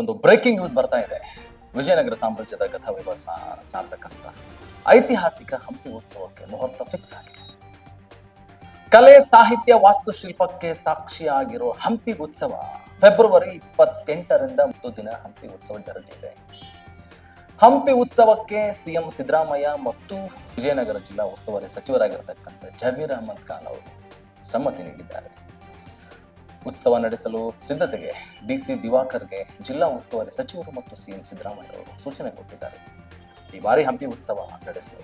ಒಂದು breaking news ಬರ್ತಾ ಇದೆ. ವಿಜಯನಗರ ಸಾಮ್ರಾಜ್ಯದ ಕಥಾವೈಭವ ಸಾರ್ತಕ್ಕಂಥ ಐತಿಹಾಸಿಕ ಹಂಪಿ ಉತ್ಸವಕ್ಕೆ ಮುಹೂರ್ತ ಫಿಕ್ಸ್ ಆಗಿದೆ. ಕಲೆ, ಸಾಹಿತ್ಯ, ವಾಸ್ತುಶಿಲ್ಪಕ್ಕೆ ಸಾಕ್ಷಿಯಾಗಿರೋ ಹಂಪಿ ಉತ್ಸವ ಫೆಬ್ರವರಿ 28ರಿಂದ 3 ದಿನ ಹಂಪಿ ಉತ್ಸವ ಜರುಗಲಿದೆ. ಹಂಪಿ ಉತ್ಸವಕ್ಕೆ ಸಿಎಂ ಸಿದ್ದರಾಮಯ್ಯ ಮತ್ತು ವಿಜಯನಗರ ಜಿಲ್ಲಾ ಉಸ್ತುವಾರಿ ಸಚಿವರಾಗಿರತಕ್ಕಂಥ ಜಮೀರ್ ಅಹಮದ್ ಖಾನ್ ಅವರು ಸಮ್ಮತಿ ನೀಡಿದ್ದಾರೆ. ಉತ್ಸವ ನಡೆಸಲು ಸಿದ್ಧತೆಗೆ ಡಿಸಿ ದಿವಾಕರ್ಗೆ ಜಿಲ್ಲಾ ಉಸ್ತುವಾರಿ ಸಚಿವರು ಮತ್ತು ಸಿಎಂ ಸಿದ್ದರಾಮಯ್ಯ ಅವರು ಸೂಚನೆ ಕೊಟ್ಟಿದ್ದಾರೆ. ಈ ಬಾರಿ ಹಂಪಿ ಉತ್ಸವ ನಡೆಸಲು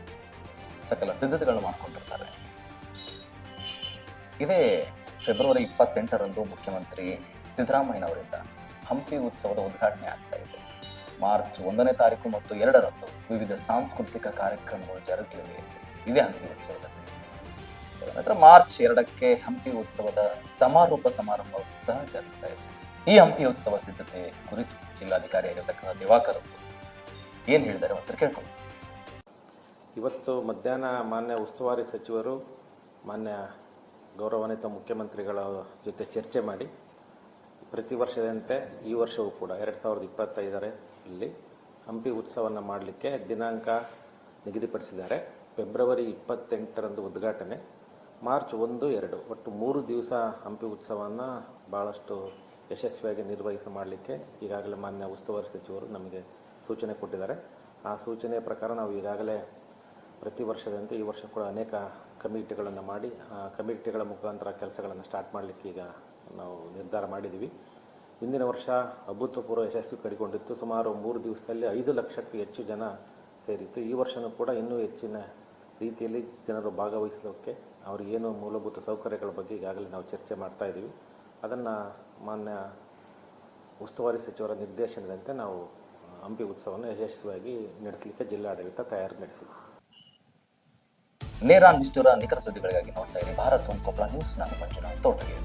ಸಕಲ ಸಿದ್ಧತೆಗಳನ್ನು ಮಾಡಿಕೊಂಡಿರ್ತಾರೆ. ಇದೇ ಫೆಬ್ರವರಿ 28ರಂದು ಮುಖ್ಯಮಂತ್ರಿ ಸಿದ್ದರಾಮಯ್ಯನವರಿಂದ ಹಂಪಿ ಉತ್ಸವದ ಉದ್ಘಾಟನೆ ಆಗ್ತಾ ಇದೆ. ಮಾರ್ಚ್ 1ನೇ ತಾರೀಕು ಮತ್ತು 2ರಂದು ವಿವಿಧ ಸಾಂಸ್ಕೃತಿಕ ಕಾರ್ಯಕ್ರಮಗಳು ಜರುಗಲಿವೆ. ಇದೇ ಹಂಪಿ ಉತ್ಸವದ ನಂತರ ಮಾರ್ಚ್ 2ಕ್ಕೆ ಹಂಪಿ ಉತ್ಸವದ ಸಮಾರೋಪ ಸಮಾರಂಭ ಸಹ ಜರುಗ್ತಾ ಇದೆ. ಈ ಹಂಪಿ ಉತ್ಸವ ಸಿದ್ಧತೆ ಕುರಿತು ಜಿಲ್ಲಾಧಿಕಾರಿ ಆಗಿರತಕ್ಕಂಥ ದಿವಾಕರ್ ಅವರು ಏನ್ ಹೇಳಿದ್ದಾರೆ ಒಂದ್ಸರಿ ಕೇಳ್ಕೊಂಡು. ಇವತ್ತು ಮಧ್ಯಾಹ್ನ ಮಾನ್ಯ ಉಸ್ತುವಾರಿ ಸಚಿವರು ಮಾನ್ಯ ಗೌರವಾನ್ವಿತ ಮುಖ್ಯಮಂತ್ರಿಗಳ ಜೊತೆ ಚರ್ಚೆ ಮಾಡಿ ಪ್ರತಿ ವರ್ಷದಂತೆ ಈ ವರ್ಷವೂ ಕೂಡ 2025ರಲ್ಲಿ ಹಂಪಿ ಉತ್ಸವವನ್ನು ಮಾಡಲಿಕ್ಕೆ ದಿನಾಂಕ ನಿಗದಿಪಡಿಸಿದ್ದಾರೆ. ಫೆಬ್ರವರಿ 28ರಂದು ಉದ್ಘಾಟನೆ, ಮಾರ್ಚ್ 1, 2 ಒಟ್ಟು 3 ದಿವಸ ಹಂಪಿ ಉತ್ಸವವನ್ನು ಭಾಳಷ್ಟು ಯಶಸ್ವಿಯಾಗಿ ಮಾಡಲಿಕ್ಕೆ ಈಗಾಗಲೇ ಮಾನ್ಯ ಉಸ್ತುವಾರಿ ಸಚಿವರು ನಮಗೆ ಸೂಚನೆ ಕೊಟ್ಟಿದ್ದಾರೆ. ಆ ಸೂಚನೆಯ ಪ್ರಕಾರ ನಾವು ಈಗಾಗಲೇ ಪ್ರತಿ ವರ್ಷದಂತೆ ಈ ವರ್ಷ ಕೂಡ ಅನೇಕ ಕಮಿಟಿಗಳನ್ನು ಮಾಡಿ ಆ ಕಮಿಟಿಗಳ ಮುಖಾಂತರ ಕೆಲಸಗಳನ್ನು ಸ್ಟಾರ್ಟ್ ಮಾಡಲಿಕ್ಕೆ ಈಗ ನಾವು ನಿರ್ಧಾರ ಮಾಡಿದ್ದೀವಿ. ಹಿಂದಿನ ವರ್ಷ ಅಭೂತಪೂರ್ವ ಯಶಸ್ಸು ಕಡಿಕೊಂಡಿತ್ತು. ಸುಮಾರು 3 ದಿವಸದಲ್ಲಿ 5 ಲಕ್ಷಕ್ಕೂ ಹೆಚ್ಚು ಜನ ಸೇರಿತ್ತು. ಈ ವರ್ಷವೂ ಕೂಡ ಇನ್ನೂ ಹೆಚ್ಚಿನ ರೀತಿಯಲ್ಲಿ ಜನರು ಭಾಗವಹಿಸಲಿಕ್ಕೆ ಅವ್ರಿಗೇನು ಮೂಲಭೂತ ಸೌಕರ್ಯಗಳ ಬಗ್ಗೆ ಈಗಾಗಲೇ ನಾವು ಚರ್ಚೆ ಮಾಡ್ತಾ ಇದ್ದೀವಿ. ಅದನ್ನು ಮಾನ್ಯ ಉಸ್ತುವಾರಿ ಸಚಿವರ ನಿರ್ದೇಶನದಂತೆ ನಾವು ಹಂಪಿ ಉತ್ಸವವನ್ನು ಯಶಸ್ವಿಯಾಗಿ ನಡೆಸಲಿಕ್ಕೆ ಜಿಲ್ಲಾಡಳಿತ ತಯಾರಿ ನಡೆಸಿದೆ. ನೇರ ನಿಷ್ಠುರ ನಿಖರ ಸುದ್ದಿಗಳಿಗಾಗಿ ನೋಡ್ತಾ ಇರಿ ಭಾರತ್ ಕೊಪ್ಪಳ ನ್ಯೂಸ್. ನಾನು ಮಂಜುನಾಥ್ ತೋಟಗಿರಿ.